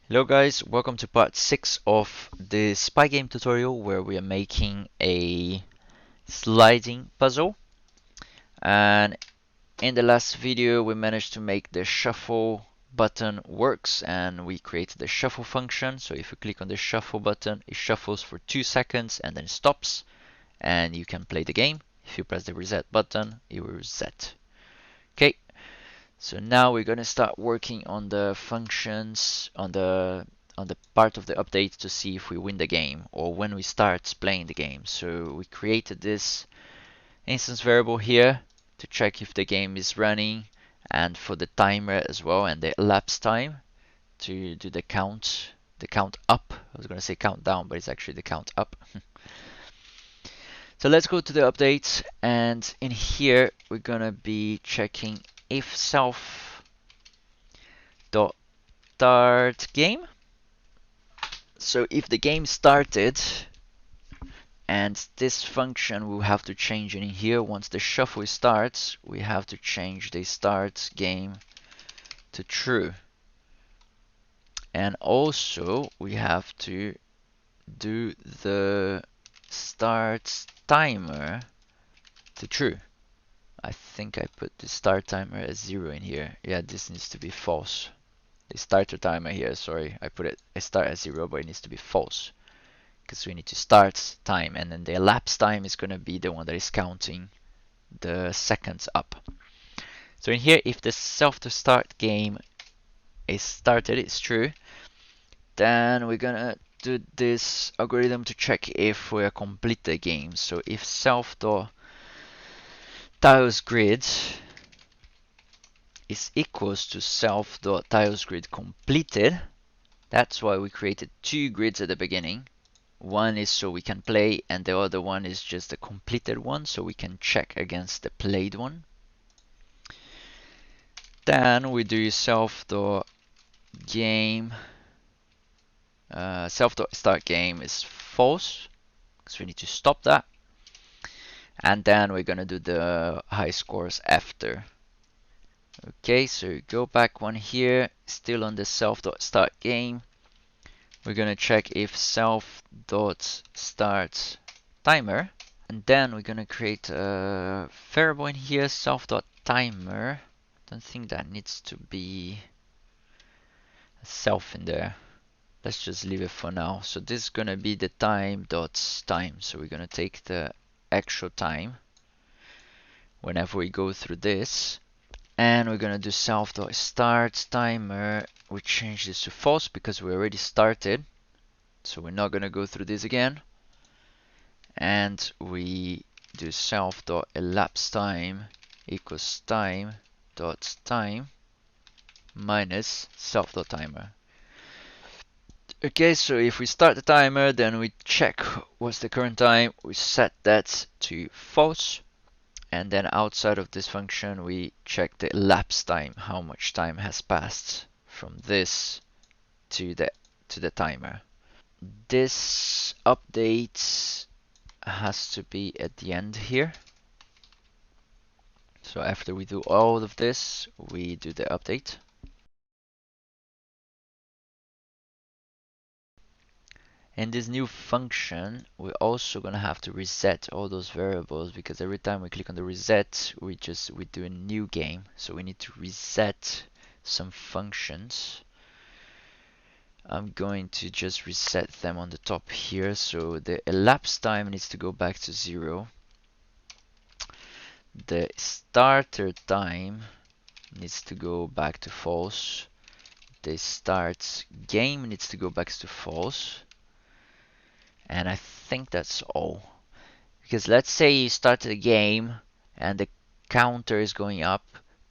Hello guys, welcome to part 6 of this Pygame tutorial where we are making a sliding puzzle. And in the last video we managed to make the shuffle button works and we created the shuffle function. So if you click on the shuffle button, it shuffles for 2 seconds and then stops and you can play the game. If you press the reset button, it will reset. Okay, so now we're going to start working on the functions on the part of the update to see if we win the game or when we start playing the game. So we created this instance variable here to check if the game is running and for the timer as well and the elapsed time to do the count up. I was going to say count down, but it's actually the count up. So let's go to the update, and in here we're going to be checking if self dot start game. So if the game started, and this function we'll have to change in here. Once the shuffle starts, we have to change the start game to true. And also we have to do the start timer to true. I think I put the start timer as 0 in here. Yeah, this needs to be false. The starter timer here, sorry, I put it I start at 0, but it needs to be false because we need to start time, and then the elapsed time is going to be the one that is counting the seconds up. So in here, if the self to start game is started, it's true, then we're gonna do this algorithm to check if we complete the game. So if self dot tiles grid is equals to self dot tiles grid completed, that's why we created 2 grids at the beginning. One is so we can play, and the other one is just the completed one, so we can check against the played one. Then we do self.game. Self.start game is false, because we need to stop that. And then we're gonna do the high scores after. Okay, so go back one here, still on the self.start game. We're gonna check if self.start timer, and then we're gonna create a variable in here, self.timer. Don't think that needs to be a self in there. Let's just leave it for now. So this is gonna be the time.time. So we're gonna take the actual time whenever we go through this, and we're gonna do self.start timer. We change this to false because we already started, so we're not gonna go through this again. And we do self.elapsed time equals time.time minus self.timer. Okay, so if we start the timer, then we check what's the current time, we set that to false, and then outside of this function we check the elapsed time, how much time has passed from this to the timer. This update has to be at the end here. So after we do all of this, we do the update. In this new function, we're also gonna have to reset all those variables, because every time we click on the reset, we do a new game. So we need to reset some functions. I'm going to just reset them on the top here. So the elapsed time needs to go back to 0. The starter time needs to go back to false. The start game needs to go back to false. And I think that's all. Because let's say you started a game and the counter is going up,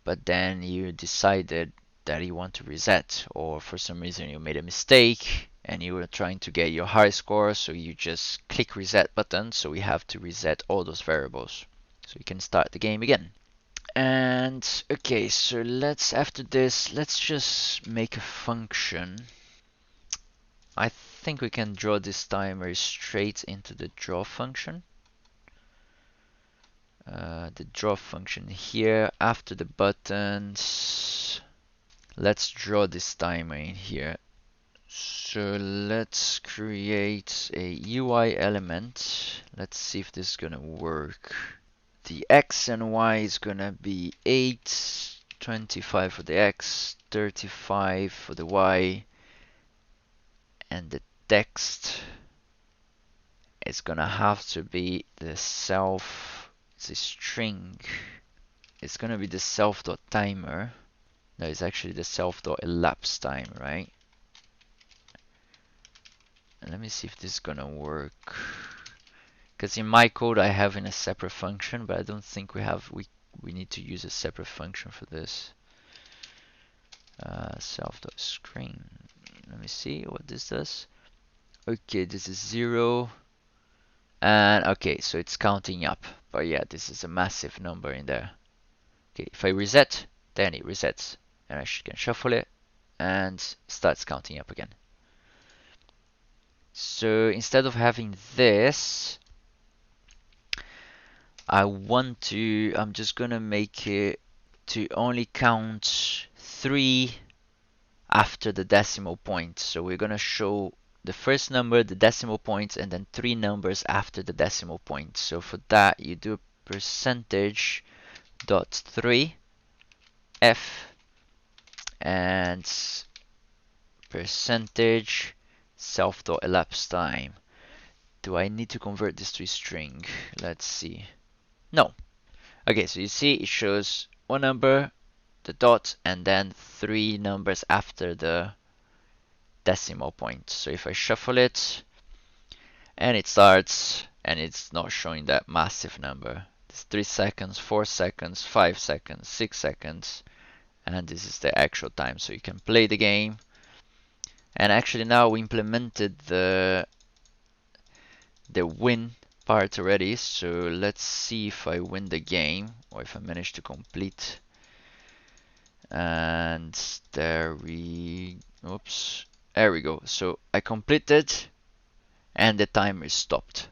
but then you decided that you want to reset, or for some reason you made a mistake and you were trying to get your high score, so you just click reset button. So we have to reset all those variables so you can start the game again. And okay, so after this, let's just make a function. I think we can draw this timer straight into the draw function. The draw function here after the buttons. Let's draw this timer in here. So let's create a UI element. Let's see if this is gonna work. The X and Y is gonna be 8, 25 for the X, 35 for the Y, and the text is gonna have to be the self, it's a string. It's gonna be the self.timer. No, it's actually the self.elapsed time, right? And let me see if this is gonna work. Because in my code I have in a separate function, but I don't think we need to use a separate function for this. Self.screen. Let me see what this does. Okay, this is 0. And okay, so it's counting up. But yeah, this is a massive number in there. Okay, if I reset, then it resets. And I can shuffle it and starts counting up again. So instead of having this, I'm just gonna make it to only count 3 after the decimal point. So we're gonna show the first number, the decimal points, and then 3 numbers after the decimal point. So for that, you do percentage dot 3 f and percentage self dot elapsed time. Do I need to convert this to a string? Let's see. No. Okay, so you see it shows one number, the dot, and then 3 numbers after the decimal point. So if I shuffle it and it starts and it's not showing that massive number. It's 3 seconds, 4 seconds, 5 seconds, 6 seconds, and this is the actual time. So you can play the game. And actually now we implemented the win part already. So let's see if I win the game or if I manage to complete. And there we go. So I completed and the timer stopped.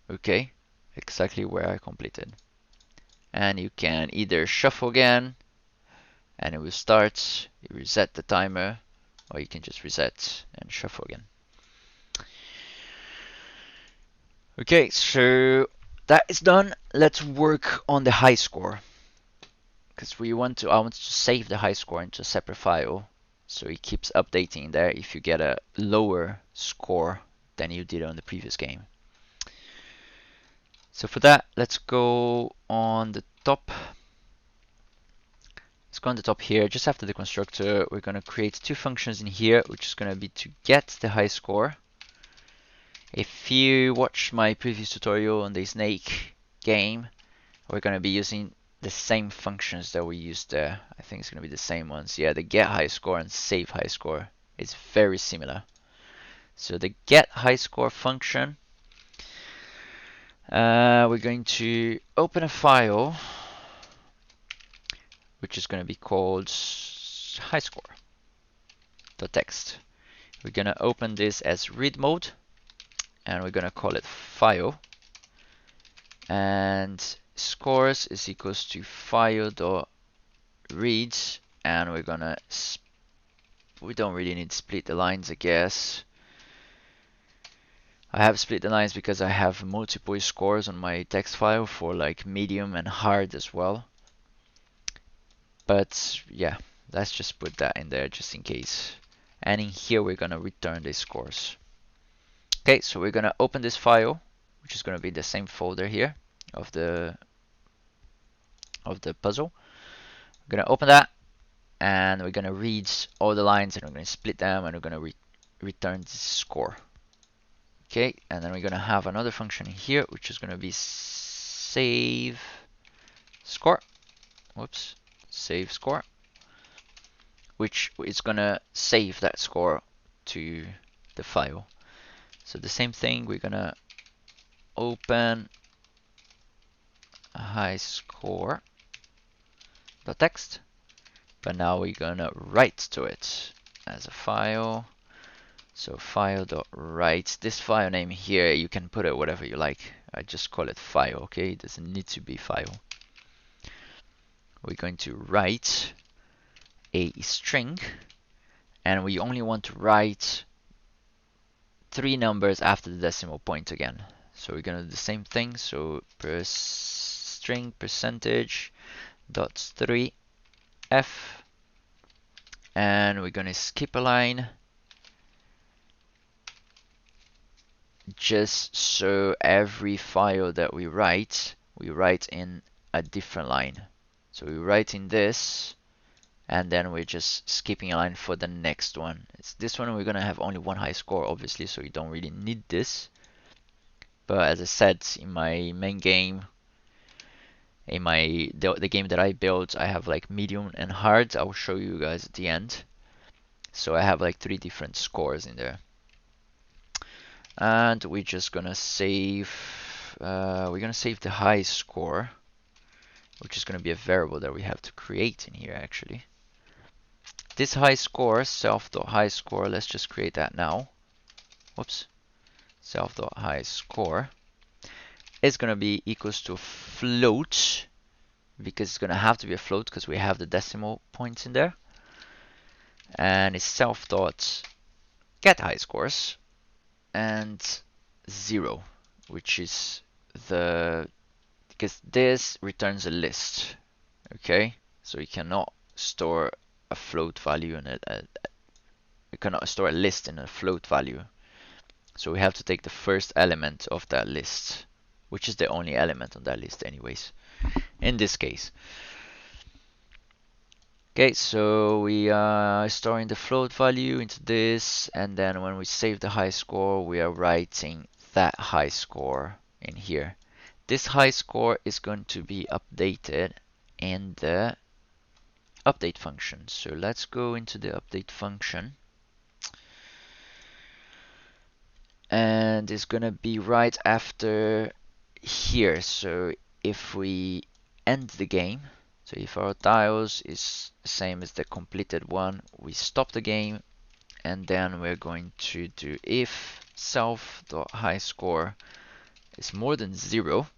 Okay, exactly where I completed. And you can either shuffle again and it will start, you reset the timer, or you can just reset and shuffle again. Okay, so that is done. Let's work on the high score. Because I want to save the high score into a separate file so it keeps updating there if you get a lower score than you did on the previous game. So for that, let's go on the top. Let's go on the top here. Just after the constructor, we're going to create 2 functions in here, which is going to be to get the high score. If you watch my previous tutorial on the snake game, we're going to be using the same functions that we used there. I think it's going to be the same ones. Yeah, the get high score and save high score. It's very similar. So the get high score function, we're going to open a file which is going to be called high score.txt. We're going to open this as read mode and we're going to call it file, and scores is equals to file.read, and we're gonna we don't really need to split the lines, I guess. I have split the lines because I have multiple scores on my text file for like medium and hard as well. But yeah, let's just put that in there just in case. And in here we're gonna return the scores. Okay, so we're gonna open this file, which is gonna be the same folder here of the puzzle. We're gonna open that and we're gonna read all the lines and we're gonna split them and we're gonna return the score. Okay, and then we're gonna have another function here which is gonna be save score. Whoops, save score, which is gonna save that score to the file. So the same thing, we're gonna open a high score.txt, but now we're gonna write to it as a file. So file.write, this file name here, you can put it whatever you like. I just call it file, okay? It doesn't need to be file. We're going to write a string and we only want to write 3 numbers after the decimal point again. So we're gonna do the same thing. So string percentage dot 3f, and we're gonna skip a line just so every file that we write in a different line. So we write in this, and then we're just skipping a line for the next one. It's this one we're gonna have only one high score, obviously, so you don't really need this. But as I said, in my main game, in the game that I built, I have like medium and hard. I will show you guys at the end. So I have like 3 different scores in there. And we're just gonna save, the high score, which is gonna be a variable that we have to create in here actually. This high score, self.highscore, let's just create that now. Whoops. Self.highscore is gonna be equals to float, because it's gonna have to be a float because we have the decimal points in there. And it's self.getHighScores and 0, which is because this returns a list. Okay, so you cannot store a float value in it. You cannot store a list in a float value. So we have to take the first element of that list, which is the only element on that list anyways, in this case. Okay, so we are storing the float value into this, and then when we save the high score, we are writing that high score in here. This high score is going to be updated in the update function. So let's go into the update function. And it's gonna be right after here. So if we end the game, so if our tiles is the same as the completed one, we stop the game, and then we're going to do if self.highscore is more than 0.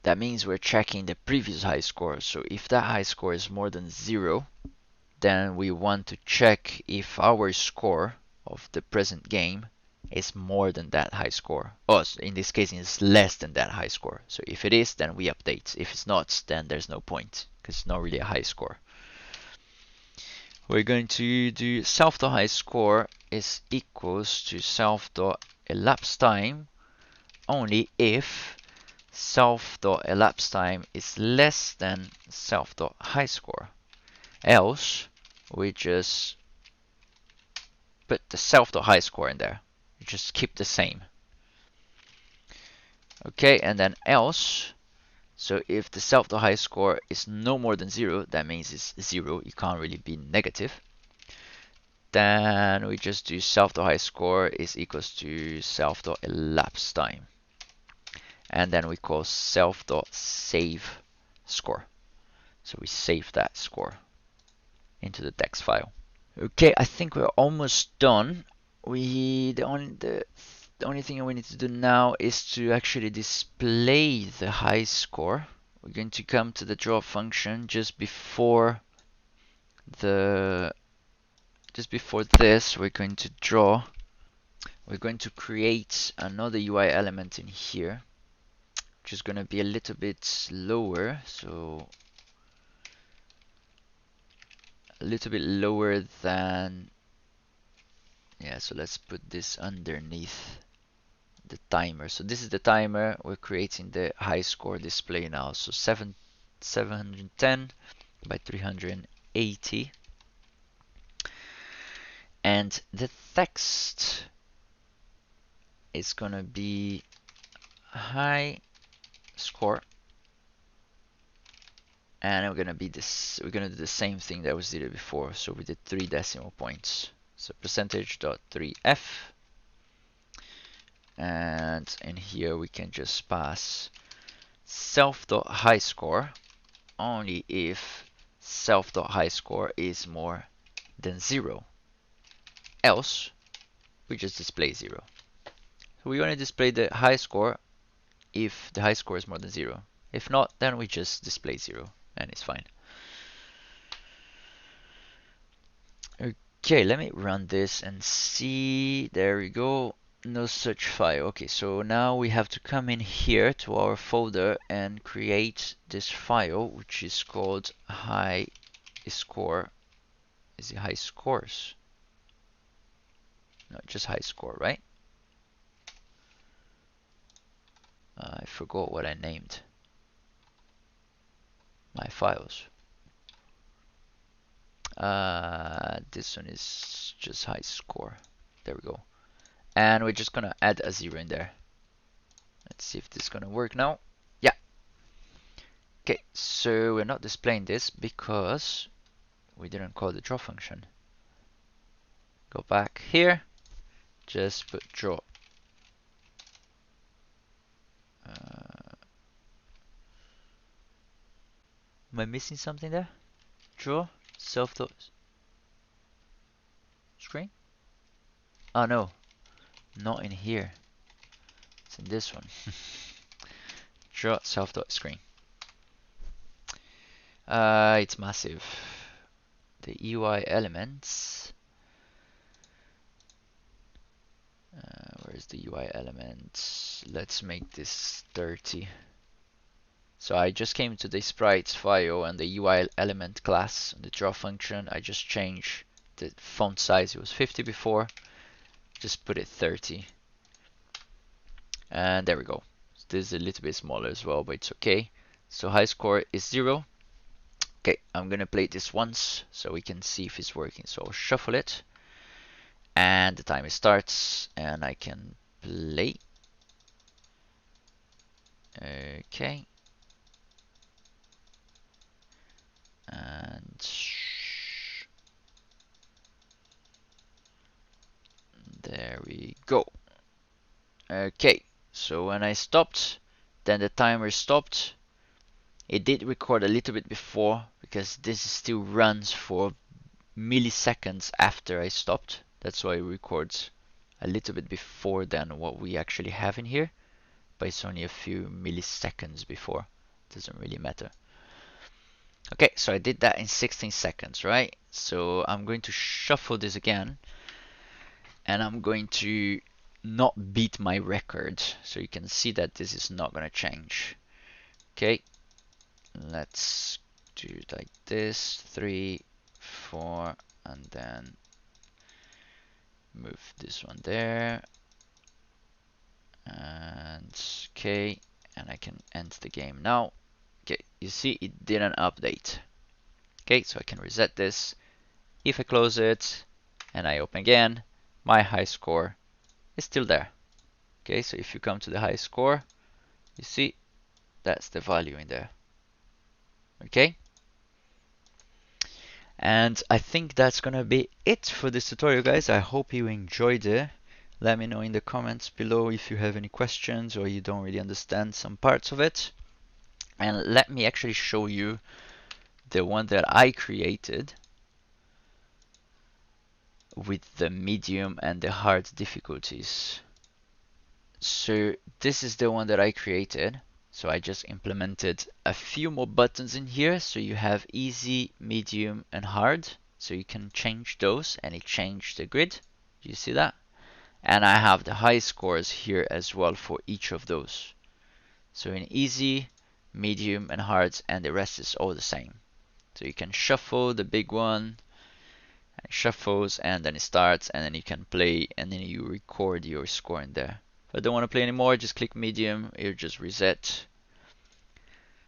That means we're checking the previous high score. So if that high score is more than 0, then we want to check if our score of the present game is more than that high score. Oh, so in this case, it's less than that high score. So if it is, then we update. If it's not, then there's no point, because it's not really a high score. We're going to do self.highscore is equals to self.elapsed time only if self.elapsed time is less than self.highscore. Else, we just put the self.highscore in there. We just keep the same. Okay, and then else, so if the self.highscore is no more than 0, that means it's 0, it can't really be negative. Then we just do self.highscore is equals to self.elapsed time. And then we call self.save score. So we save that score into the text file. Okay, I think we're almost done. The only thing we need to do now is to actually display the high score. We're going to come to the draw function just before this. We're going to draw. We're going to create another UI element in here, which is going to be a little bit lower. So a little bit lower than, yeah, so let's put this underneath the timer. So this is the timer. We're creating the high score display now. So 710 by 380. And the text is gonna be high score. And we're gonna do the same thing that was did before. So we did 3 decimal points. So percentage.3f. And in here we can just pass self.highscore only if self.highscore is more than 0. Else, we just display 0. So we only display the high score if the high score is more than 0. If not, then we just display 0 and it's fine. Okay, let me run this and see. There we go. No such file. Okay, so now we have to come in here to our folder and create this file, which is called high score. Is it high scores? No, just high score, right? I forgot what I named my files. This one is just high score. There we go. And we're just gonna add a 0 in there. Let's see if this is gonna work now. Yeah. Okay, so we're not displaying this because we didn't call the draw function. Go back here, just put draw. Am I missing something there? Draw self-dot screen? Oh no, not in here. It's in this one. Draw self-dot screen. It's massive. The UI elements. Where's the UI elements? Let's make this 30. So I just came to the sprites file and the UI element class, the draw function. I just changed the font size. It was 50 before. Just put it 30. And there we go. This is a little bit smaller as well, but it's okay. So high score is 0. Okay, I'm gonna play this once so we can see if it's working. So I'll shuffle it. And the timer starts and I can play. Okay. And there we go. Okay, so when I stopped, then the timer stopped. It did record a little bit before because this still runs for milliseconds after I stopped. That's why it records a little bit before than what we actually have in here, but it's only a few milliseconds before. Doesn't really matter. Okay, so I did that in 16 seconds, right? So I'm going to shuffle this again, and I'm going to not beat my record, so you can see that this is not going to change. Okay, let's do it like this, 3, 4, and then move this one there, and okay, and I can end the game now. Okay, you see it didn't update. Okay, so I can reset this. If I close it and I open again, my high score is still there. Okay, so if you come to the high score, you see that's the value in there. Okay, and I think that's gonna be it for this tutorial, guys. I hope you enjoyed it. Let me know in the comments below if you have any questions or you don't really understand some parts of it. And let me actually show you the one that I created with the medium and the hard difficulties. So this is the one that I created. So I just implemented a few more buttons in here. So you have easy, medium, and hard. So you can change those and it changed the grid. You see that? And I have the high scores here as well for each of those. So in easy, medium, and hard, and the rest is all the same. So you can shuffle the big one, and it shuffles, and then it starts, and then you can play, and then you record your score in there. If I don't want to play anymore, just click medium, it'll just reset.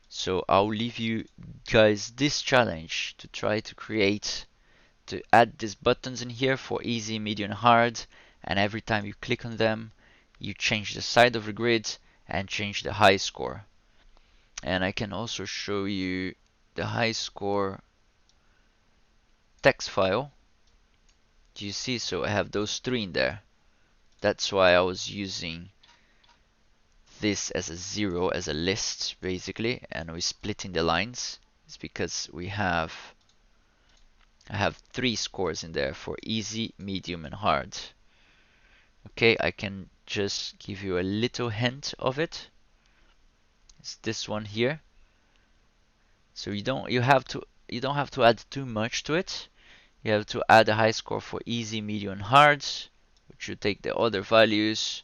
So I'll leave you guys this challenge to try to add these buttons in here for easy, medium, hard, and every time you click on them, you change the side of the grid and change the high score. And I can also show you the high score text file. Do you see? So I have those 3 in there. That's why I was using this as a 0 as a list basically, and we're splitting the lines. It's because I have 3 scores in there for easy, medium, and hard. Okay, I can just give you a little hint of it. It's this one here. So you don't have to add too much to it. You have to add a high score for easy, medium, and hard, which you take the other values.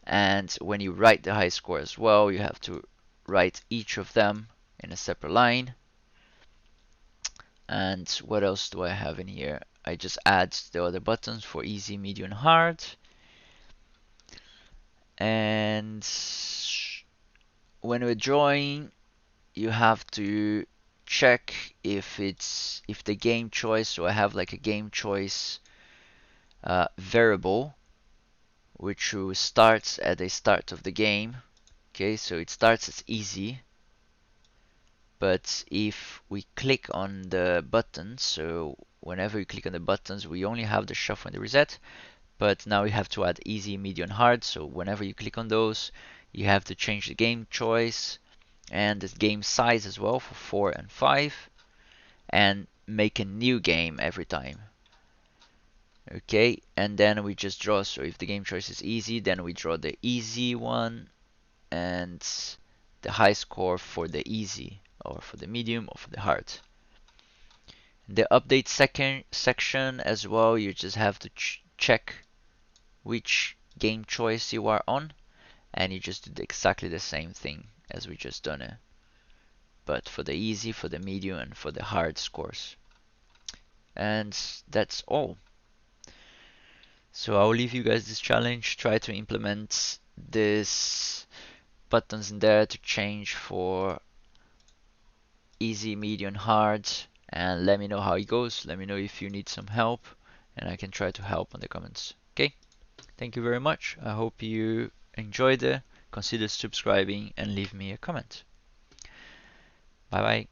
And when you write the high score as well, you have to write each of them in a separate line. And what else do I have in here? I just add the other buttons for easy, medium, hard. And when we're drawing, you have to check if the game choice. So I have like a game choice variable which starts at the start of the game. Okay, so it starts as easy, but if we click on the buttons, so whenever you click on the buttons, we only have the shuffle and the reset, but now we have to add easy, medium, hard. So whenever you click on those, you have to change the game choice and the game size as well for 4 and 5, and make a new game every time. Okay, and then we just draw. So if the game choice is easy, then we draw the easy one and the high score for the easy, or for the medium, or for the hard. The update section as well, you just have to check which game choice you are on, and you just do exactly the same thing as we just done it, but for the easy, for the medium, and for the hard scores. And that's all. So I'll leave you guys this challenge. Try to implement this buttons in there to change for easy, medium, hard, and let me know how it goes. Let me know if you need some help, and I can try to help on the comments. Okay, thank you very much. I hope you enjoyed it. Consider subscribing and leave me a comment. Bye bye.